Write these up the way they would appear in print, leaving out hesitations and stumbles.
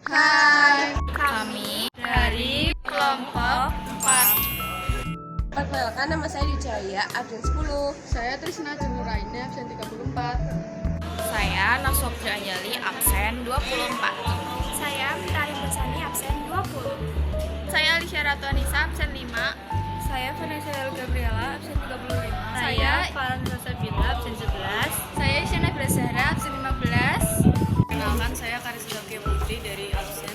Hai, kami dari kelompok 4. Perkenalkan, nama saya Wijaya, absen 10. Saya Trisna Jenuraina, absen 34. Saya Nasopja Anjali, absen 24. Saya Vitari Bersani, absen 20. Saya Alicia Ratu Anissa, absen 5. Saya Vanessa Del Gabriela, absen 35. Saya Farhan Sabila, absen 11. Saya Isyana Brazara, absen 15. Perkenalkan, saya Karisma Putri dari absen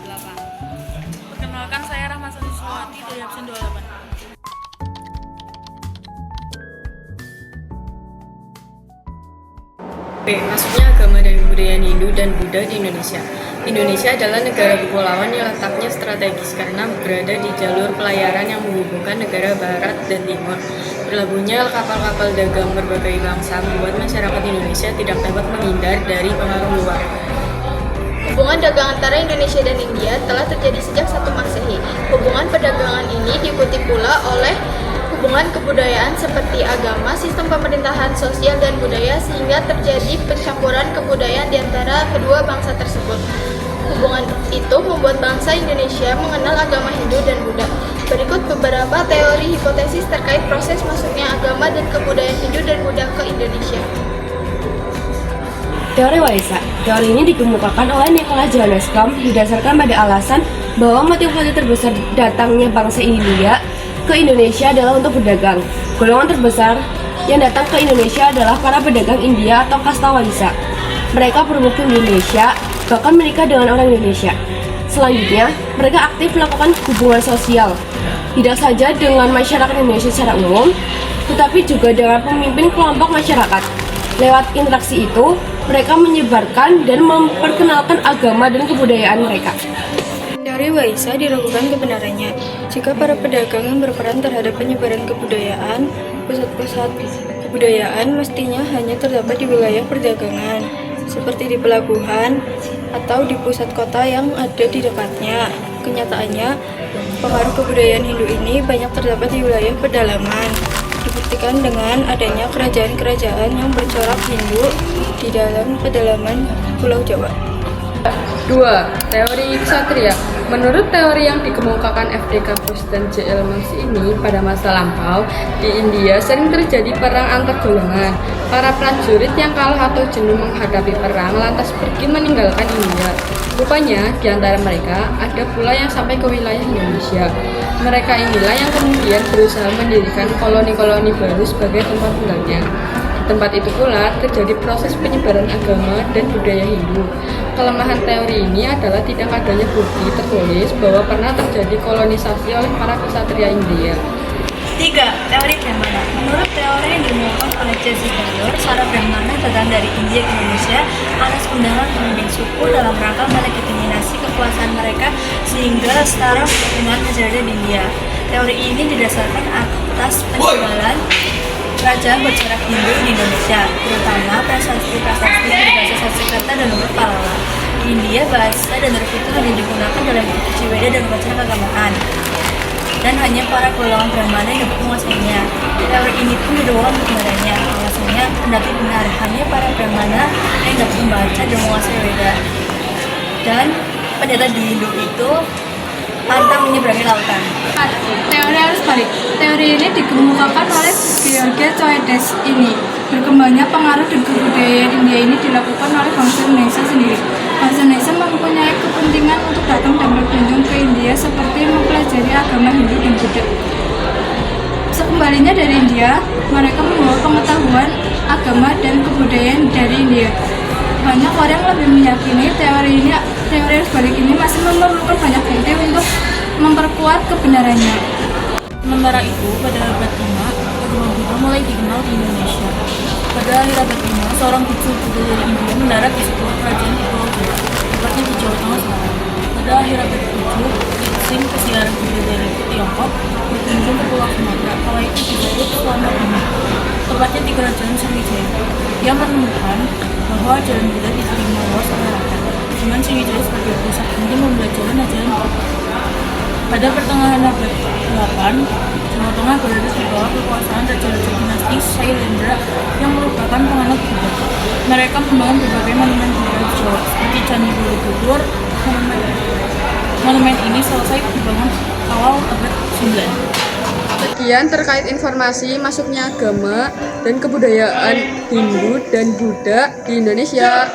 8. Perkenalkan, saya Rahmat Suwati dari absen 28. Masuknya agama dan kebudayaan Hindu dan Buddha di Indonesia. Indonesia adalah negara kepulauan yang letaknya strategis karena berada di jalur pelayaran yang menghubungkan negara barat dan timur. Berlabuhnya kapal-kapal dagang berbagai bangsa membuat masyarakat Indonesia tidak dapat menghindar dari pengaruh luar. Hubungan dagang antara Indonesia dan India telah terjadi sejak 1 Masehi. Hubungan perdagangan ini diikuti pula oleh hubungan kebudayaan seperti agama, sistem pemerintahan, sosial, dan budaya sehingga terjadi pencampuran kebudayaan di antara kedua bangsa tersebut. Hubungan itu membuat bangsa Indonesia mengenal agama Hindu dan Buddha. Berikut beberapa teori hipotesis terkait proses masuknya agama dan kebudayaan Hindu dan Buddha ke Indonesia. Teori Waisak. Teori ini dikemukakan oleh Nicholas Johannes Kamp didasarkan pada alasan bahwa motivasi terbesar datangnya bangsa India ke Indonesia adalah untuk berdagang. Golongan terbesar yang datang ke Indonesia adalah para pedagang India atau kasta Waisak. Mereka bermukim di Indonesia, bahkan menikah dengan orang Indonesia. Selanjutnya, mereka aktif melakukan hubungan sosial, tidak saja dengan masyarakat Indonesia secara umum, tetapi juga dengan pemimpin kelompok masyarakat. Lewat interaksi itu, mereka menyebarkan dan memperkenalkan agama dan kebudayaan mereka. Teori Waisa diragukan kebenarannya. Jika para pedagang yang berperan terhadap penyebaran kebudayaan, pusat-pusat kebudayaan mestinya hanya terdapat di wilayah perdagangan, seperti di pelabuhan atau di pusat kota yang ada di dekatnya. Kenyataannya, pengaruh kebudayaan Hindu ini banyak terdapat di wilayah pedalaman. Dibuktikan dengan adanya kerajaan-kerajaan yang bercorak Hindu di dalam pedalaman Pulau Jawa. 2. Teori Ksatria. Menurut teori yang dikemukakan FDK Krus dan J.L. Mans ini, pada masa lampau di India sering terjadi perang antar golongan. Para prajurit yang kalah atau jenuh menghadapi perang lantas pergi meninggalkan India. Rupanya di antara mereka ada pula yang sampai ke wilayah Indonesia. Mereka inilah yang kemudian berusaha mendirikan koloni-koloni baru sebagai tempat tinggalnya. Di tempat itu pula terjadi proses penyebaran agama dan budaya Hindu. Kelemahan teori ini adalah tidak adanya bukti tertulis bahwa pernah terjadi kolonisasi oleh para ksatria India. 3. Teori Brahmana. Menurut teori yang dimuatkan oleh Jesse Taylor, para Brahmana datang dari India ke Indonesia atas undangan pemimpin suku dalam rangka melegitimasi kekuasaan mereka sehingga setara dengan menjadi di India. Teori ini didasarkan atas peninggalan kerajaan bercorak Hindu di Indonesia, terutama prasasti-prasasti berbahasa Sanskerta dan huruf Pallava. Di India, bahasa dan huruf itu hanya digunakan dalam buku suci Weda dan upacara keagamaan, dan hanya para golongan Brahmana yang dapat menguasainya. Teori ini pun didorong kebenarannya. Alasannya, kendati benar, hanya para Brahmana yang dapat membaca dan menguasai Weda. Dan pendeta di Hindu itu pantang menyeberangi lautan. Teori arus balik. Teori ini dikemukakan oleh George Coedes ini. Berkembangnya pengaruh dan kebudayaan India ini dilakukan oleh bangsa Indonesia sendiri. Bangsa Indonesia mempunyai kepentingan untuk datang dan berkunjung ke India seperti mempelajari agama Hindu dan Buddha. Sekembalinya dari India, mereka membawa pengetahuan agama dan kebudayaan dari India. Banyak orang lebih meyakini teori arus balik ini masih memerlukan banyak bukti untuk memperkuat kebenarannya. Sementara itu, pada abad 5, agama Buddha mulai dikenal di Indonesia. Pada akhir abad 5, seorang biksu Buddha dari India mendarat di sebuah kerajaan di Pulau Jawa, tepatnya di Jawa Tengah sekarang. Pada akhir abad 7, Iksim pesiaran Buddha dari Tiongkok berkunjung ke Pulau Sumatera, kala itu disebut selama ini, tepatnya di kerajaan Sriwijaya. Ia menemukan bahwa ajaran Buddha diterima luas oleh rakyat, dengan Sriwijaya sebagai pusat penting pembelajaran ajaran Buddha. Pada pertengahan abad 8, Jawa Tengah berada di bawah kekuasaan raja-raja dinasti Sailendra yang merupakan penganut Buddha. Mereka membangun berbagai monumen budaya di Jawa seperti Candi Borobudur, dibangun awal abad 9. Sekian terkait informasi masuknya agama dan kebudayaan Hindu dan Buddha di Indonesia.